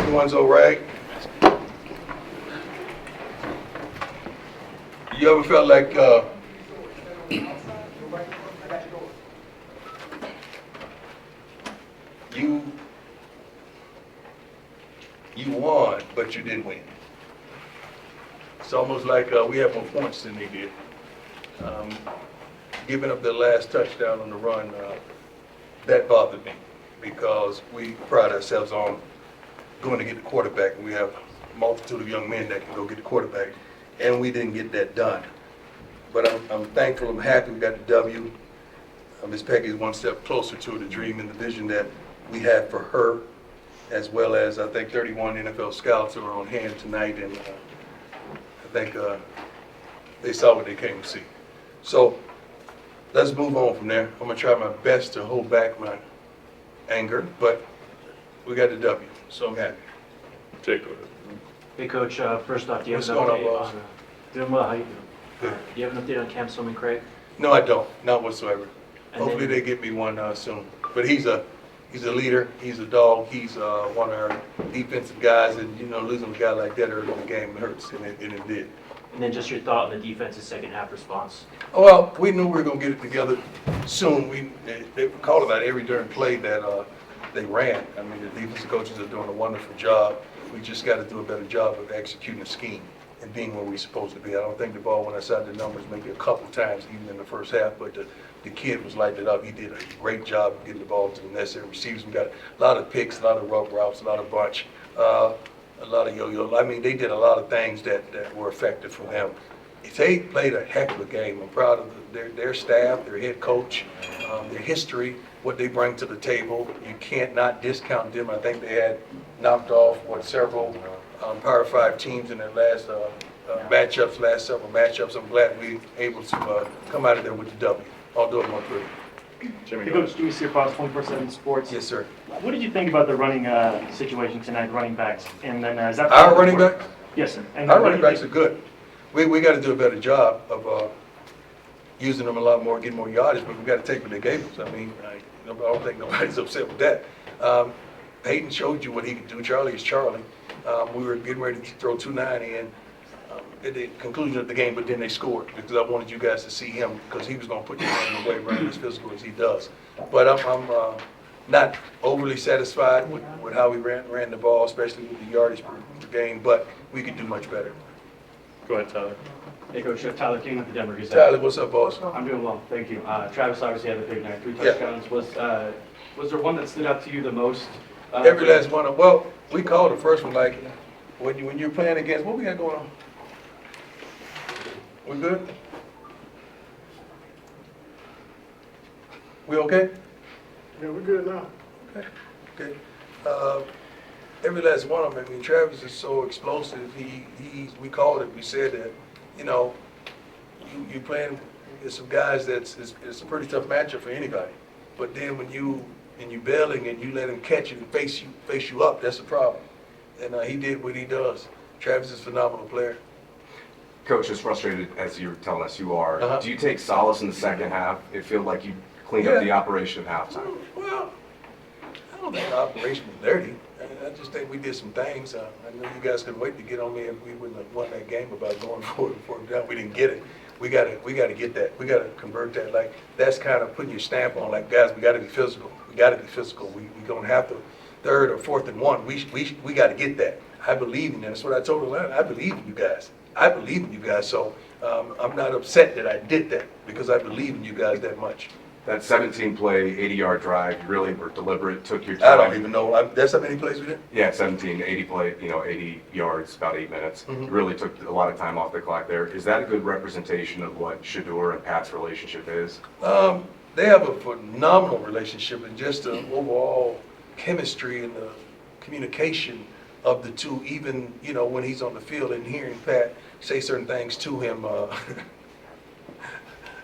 everyone's all right. You ever felt like you won, but you didn't win? It's almost like we had more points than they did. Giving up the last touchdown on the run, that bothered me because we pride ourselves on going to get the quarterback, and we have a multitude of young men that can go get the quarterback, and we didn't get that done. But I'm thankful, I'm happy we got the W. Ms. Peggy is one step closer to the dream and the vision that we had for her, as well as I think 31 NFL scouts are on hand tonight, and I think they saw what they came to see. So let's move on from there. I'm going to try my best to hold back my anger, but we got the W, so I'm happy. Take it. Hey, Coach, first off, do you have What's an going on, update boss? on doing well? How you doing? Good. Do you have an update on Cam Craig? No, I don't, not whatsoever. And Hopefully then- they get me one soon. But he's a leader, he's a dog, he's one of our defensive guys, and losing a guy like that early in the game hurts, and it did. And then just your thought on the defense's second half response. Well, we knew we were going to get it together soon. They called about every darn play that they ran. I mean, the defensive coaches are doing a wonderful job. We just got to do a better job of executing the scheme and being where we're supposed to be. I don't think the ball went outside the numbers maybe a couple times even in the first half, but the kid was lighting it up. He did a great job of getting the ball to the necessary receivers. We got a lot of picks, a lot of rough routes, a lot of bunch, a lot of yo-yo. I mean, they did a lot of things that were effective for them. They played a heck of a game. I'm proud of their staff, their head coach, their history, what they bring to the table. You can't not discount them. I think they had knocked off several Power 5 teams in their last several matchups. I'm glad we were able to come out of there with the W. Although it went through. Hey, Coach, Jimmy Searfoss, 24/7 Sports. Yes, sir. What did you think about the running situation tonight, running backs? And then is that Our running back? Yes, sir. And Our what do running you backs are think- good. We got to do a better job of using them a lot more, getting more yardage, but we got to take what they gave us. I mean, I don't think nobody's upset with that. Peyton showed you what he could do. Charlie is Charlie. We were getting ready to throw 290 in at the conclusion of the game, but then they scored because I wanted you guys to see him because he was going to put the game away running as physical as he does. But I'm not overly satisfied with how we ran the ball, especially with the yardage per game, but we could do much better. Go ahead, Tyler. Hey, Coach, Tyler King with the Denver Gazette. Tyler, what's up, boss? I'm doing well, thank you. Travis obviously had the big night, 3 Yeah. touchdowns. Was there one that stood out to you the most? Every last one of well, we called the first one like when you're playing against what we got going on? We good? We okay? Yeah, we're good now. Okay. Every last one of them. I mean, Travis is so explosive. We called it. We said that, you playing against some guys it's a pretty tough matchup for anybody. But then when you bailing and you let him catch you and face you up, that's a problem. And he did what he does. Travis is a phenomenal player. Coach, as frustrated as you're telling us you are, Uh-huh. do you take solace in the second half? It feels like you cleaned up the operation at halftime. Well, I don't think the operation was dirty. I just think we did some things. I know you guys couldn't wait to get on me if we wouldn't have won that game about going forward and forward down. We didn't get it. We gotta get that. We gotta convert that. Like that's kind of putting your stamp on. Like guys, we gotta be physical. We gotta be physical. We gonna have to 3rd or 4th and 1. We gotta get that. I believe in that. That's what I told Atlanta. I believe in you guys. I believe in you guys. So I'm not upset that I did that because I believe in you guys that much. That 17-play, 80-yard drive, you really were deliberate, took your I time. don't even know. That's how many plays we did? Yeah, 17, 80 play, 80 yards, about 8 minutes. Mhm. You really took a lot of time off the clock there. Is that a good representation of what Shedeur and Pat's relationship is? They have a phenomenal relationship and just the overall chemistry and the communication of the two, even, when he's on the field and hearing Pat say certain things to him.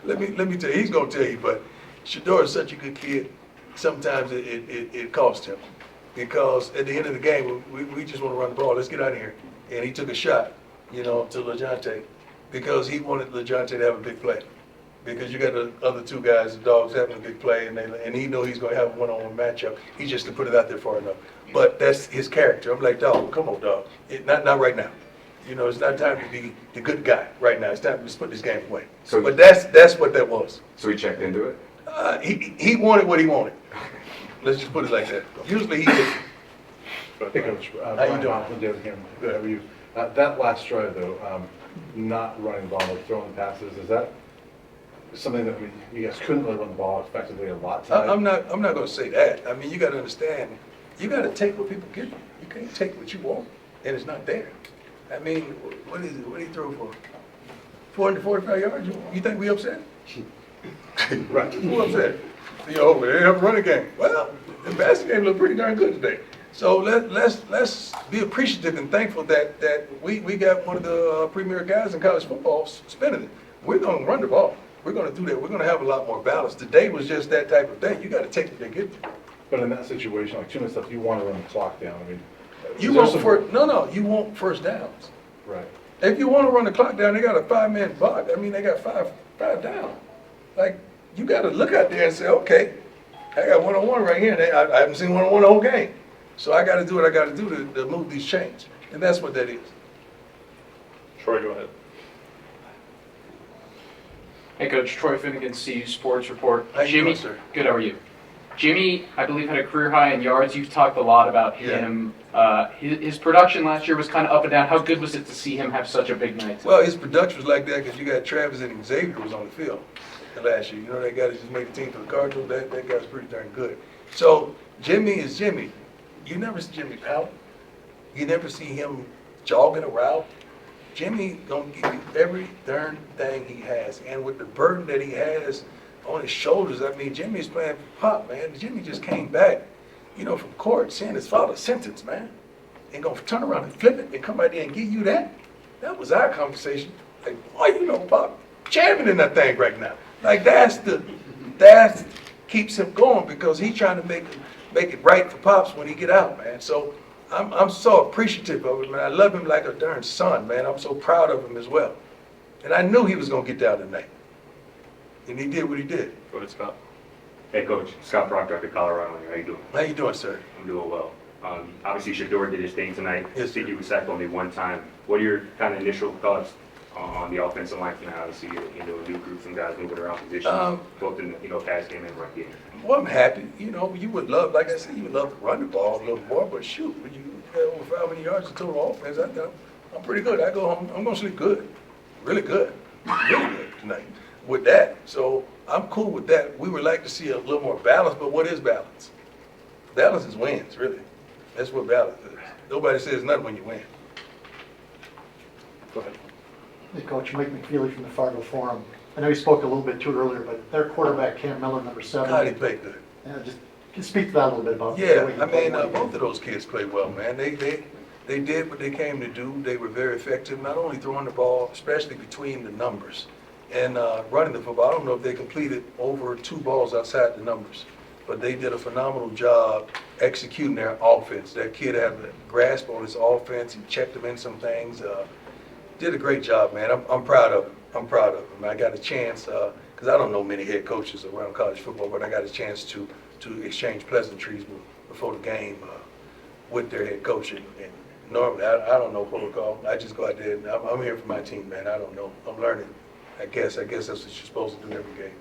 Let me tell you, he's going to tell you, but Shedeur is such a good kid, sometimes it cost him. Because at the end of the game, we just want to run the ball. Let's get out of here. And he took a shot, to LeJounte because he wanted LeJounte to have a big play. Because you got the other two guys, the dogs having a big play, and he knew he's going to have a one-on-one matchup. He just to put it out there far enough. but that's his character. I'm like, dog, come on, dog. Not right now. You know, it's not time to be the good guy right now. It's time to just put this game away. So- But that's what that was. So he checked into it? He wanted what he wanted. Let's just put it like that. Usually he did. Hey, Coach. you Brian doing? Hoffman, David Cameron. Good, how are you? That last drive, though, not running the ball, like throwing passes, is that something that you guys couldn't really run the ball effectively a lot tonight? I'm not going to say that. I mean, you got to understand, you got to take what people give you. You can't take what you want, and it's not there. I mean, what is it? What did he throw for? 445 yards? You think we upset? Right. Who upset? You know, they have a running game. Well, the passing game looked pretty darn good today. So let's be appreciative and thankful that we got one of the premier guys in college football spinning it. We're going to run the ball. We're going to do that. We're going to have a lot more balance. Today was just that type of thing. You got to take what they give you. But in that situation, like 2 minutes left, you want to run the clock down. I mean, You is there want some- you want first downs. Right. If you want to run the clock down, they got a 5-man block. I mean, they got five down. Like, you got to look out there and say, okay, I got one-on-one right here. I haven't seen one-on-one the whole game. So I got to do what I got to do to move these chains. And that's what that is. Troy, go ahead. Hey, Coach. Troy Finnegan, CU Sports Report. How you Jimmy, doing, sir? good. How are you? Jimmy, I believe, had a career high in yards. You've talked a lot about him. His production last year was kind of up and down. How good was it to see him have such a big night? Well, his production was like that because you got Travis and Xavier was on the field last year. You know, that guy that just made the team for the Cardinals. That guy's pretty darn good. So Jimmy is Jimmy. You never see Jimmy pout. You never see him jogging a route. Jimmy gonna give you every darn thing he has, and with the burden that he has on his shoulders, I mean, Jimmy's playing for Pop, man. Jimmy just came back, you know, from court, seeing his father sentence, man, and gonna turn around and flip it and come out there and give you that. That was our conversation. Like, boy, you know, Pop, jamming in that thing right now. Like that keeps him going because he's trying to make it right for Pops when he get out, man. So I'm so appreciative of him, man. I love him like a darn son, man. I'm so proud of him as well. And I knew he was gonna get down tonight. And he did what he did. Go ahead, Scott. Hey, Coach. Scott Proctor at the Colorado. How you doing? How you doing, sir? I'm doing well. Obviously, Shedeur did his thing tonight. Yes, I think sir. he was sacked only one time. What are your kind of initial thoughts on the offensive line tonight? Obviously, a new group, some guys moving around positions, both in the pass game and run game. Well, I'm happy. You know, you would love, like I said, you would love to run the ball a little more, but shoot, when you have over 500 yards of total offense, I'm pretty good. I go home, I'm gonna sleep good, really good tonight with that. So I'm cool with that. We would like to see a little more balance, but what is balance? Balance is wins, really. That's what balance is. Nobody says nothing when you win. Go ahead. Hey, Coach, Mike McFeely from the Fargo Forum. I know you spoke a little bit to it earlier, but their quarterback, Cam Miller, number 7. God, he played good. Just speak to that a little bit about the Yeah, way he I played. mean, both of those kids played well, man. They did what they came to do. They were very effective, not only throwing the ball, especially between the numbers, and running the football. I don't know if they completed over 2 balls outside the numbers, but they did a phenomenal job executing their offense. That kid had a grasp on his offense. He checked them in some things. Did a great job, man. I'm proud of him. I'm proud of him. I got a chance, because I don't know many head coaches around college football, but I got a chance to exchange pleasantries before the game with their head coach. And normally, I don't know protocol. I just go out there and I'm here for my team, man. I don't know. I'm learning. I guess that's what you're supposed to do every game.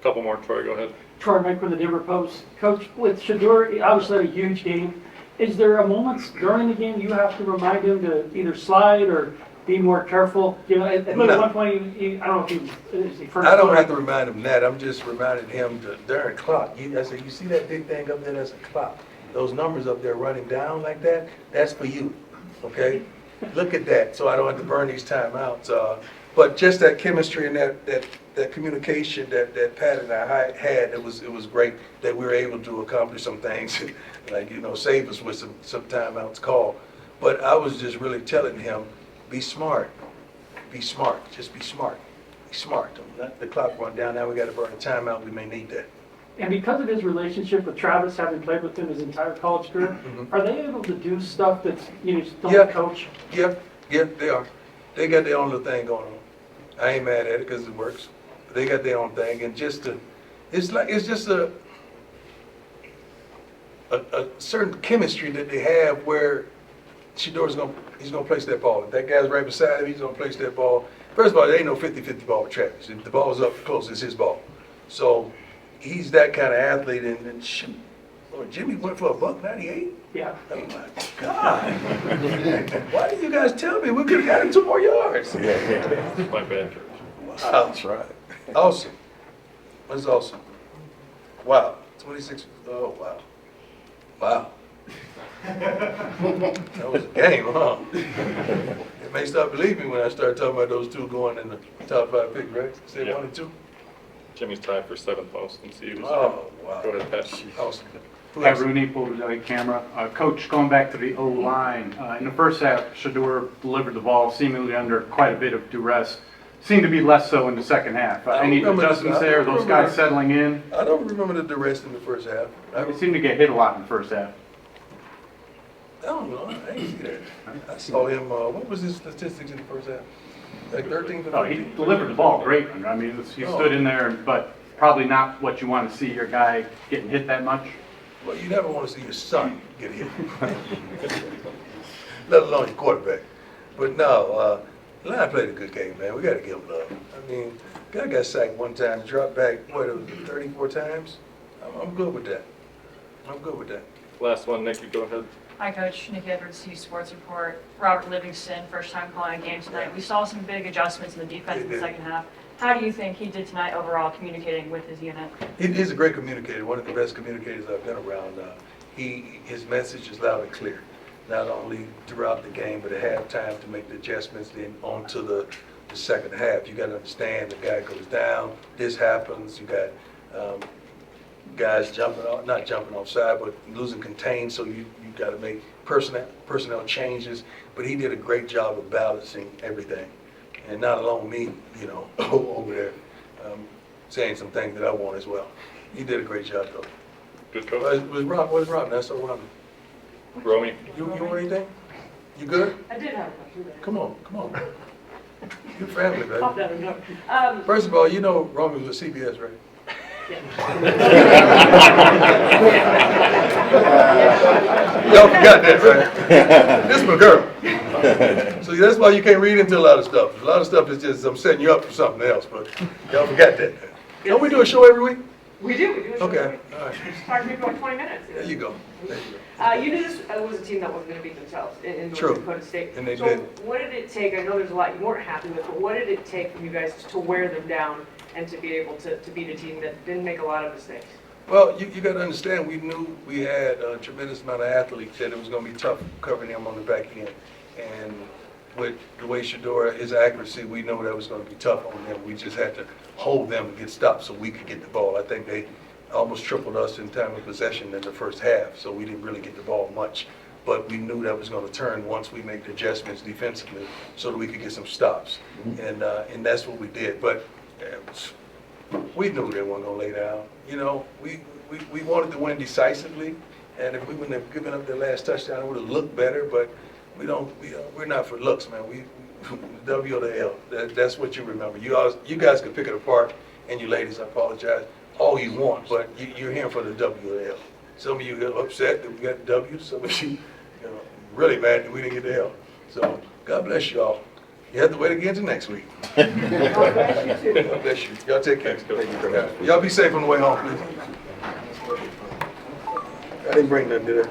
Couple more, Troy, go ahead. Troy Mike with the Denver Post. Coach, with Shedeur, he obviously had a huge game. Is there a moment during the game you have to remind him to either slide or be more careful? You know, at No. one point, I don't know if he first. I don't have to remind him that. I'm just reminding him during clock. I said, you see that big thing up there? That's a clock. Those numbers up there running down like that, that's for you, okay? Look at that, so I don't have to burn these timeouts. But just that chemistry and that communication that Pat and I had, it was great that we were able to accomplish some things, like, you know, save us with some timeouts called. But I was just really telling him, be smart, just be smart. Be smart. Don't let the clock run down. Now we got to burn a timeout. We may need that. And because of his relationship with Travis, having played with him his entire college career, are they able to do stuff that you just don't Yeah. coach? Yeah, they are. They got their own little thing going on. I ain't mad at it because it works. But they got their own thing, and it's just a a certain chemistry that they have where Shedeur's he's gonna place that ball. If that guy's right beside him, he's gonna place that ball. First of all, there ain't no 50-50 ball with Travis. If the ball's up close, it's his ball. So he's that kind of athlete, and shoot, Lord, Jimmy went for a $198. Yeah. Oh my God! Why didn't you guys tell me? We could have got him 2 more yards. My bad, Coach. Wow. That's right. Awesome. That's awesome. Wow. 26. Oh, wow. Wow. That was a game, huh? It may stop believing when I start talking about those 2 going in the top 5 pick, right? Say Yeah. 1 and 2. Jimmy's tied for 7th most in CU. Oh, wow. Go ahead, Pat. Awesome. Who Hi, else? Rooney, Pulverized camera. Coach, going back to the O-line, in the first half, Shedeur delivered the ball seemingly under quite a bit of duress. Seemed to be less so in the second half. I don't Any remember this. adjustments I there? don't Those remember guys that. settling in? I don't remember the rest in the first half. I They seemed to get hit a lot in the first half. don't know. I didn't see that. I saw him, what was his statistics in the first half? Like 13 to 15? No, he delivered the ball great. I mean, he stood in there, but probably not what you want to see your guy getting hit that much. Well, you never want to see your son get hit, let alone your quarterback. But no, Line played a good game, man. We got to give him love. I mean, guy got sacked 1 time, dropped back, what, it was 34 times? I'm good with that. I'm good with that. Last one, Nick, you go ahead. Hi, Coach. Nick Edwards, CU Sports Report. Robert Livingston, first time calling a game tonight. We saw some big adjustments in the defense in the second half. How do you think he did tonight overall communicating with his unit? He's a great communicator, one of the best communicators I've been around. His message is loud and clear, not only throughout the game, but at halftime to make the adjustments, then on to the second half. You got to understand the guy goes down, this happens, you got guys jumping off, not jumping offside, but losing contain, so you got to make personnel changes. But he did a great job of balancing everything. And not alone me, you know, over there, saying some things that I want as well. He did a great job, though. Good coach. Where's Robin? I saw Robin. Romy. You want anything? You good? I did have a question. Come on. You're family, Pop baby. that one. First of all, you know Romy was at CBS, right? Y'all forgot that, right? This is my girl. So that's why you can't read into a lot of stuff. A lot of stuff is just I'm setting you up for something else, but y'all forgot that. Don't we do a show every week? We do a show. Okay, all right. Just talk to me for like 20 minutes. There you go. You knew this was a team that wasn't going to beat themselves in North True. Dakota State. And they so did. what did it take? I know there's a lot you weren't happy with, but what did it take from you guys to wear them down and to be able to beat a team that didn't make a lot of mistakes? Well, you got to understand, we knew we had a tremendous amount of athletes, that it was going to be tough covering them on the back end. And with the way Shedeur, his accuracy, we knew that was going to be tough on them. We just had to hold them and get stopped so we could get the ball. I think they almost tripled us in time of possession in the first half, so we didn't really get the ball much. But we knew that was going to turn once we make the adjustments defensively so that we could get some stops. And that's what we did. But we knew they weren't going to lay down. You know, we wanted to win decisively, and if we wouldn't have given up the last touchdown, it would have looked better. But we're not for looks, man. We W or the L. That's what you remember. You guys can pick it apart, and you ladies, I apologize, all you want, but you're here for the W or the L. Some of you get upset that we got the W. Some of you, really mad that we didn't get the L. So God bless you all. You have to wait again till next week. God bless you. Y'all take care. Y'all be safe on the way home, please. I didn't bring nothing, did I?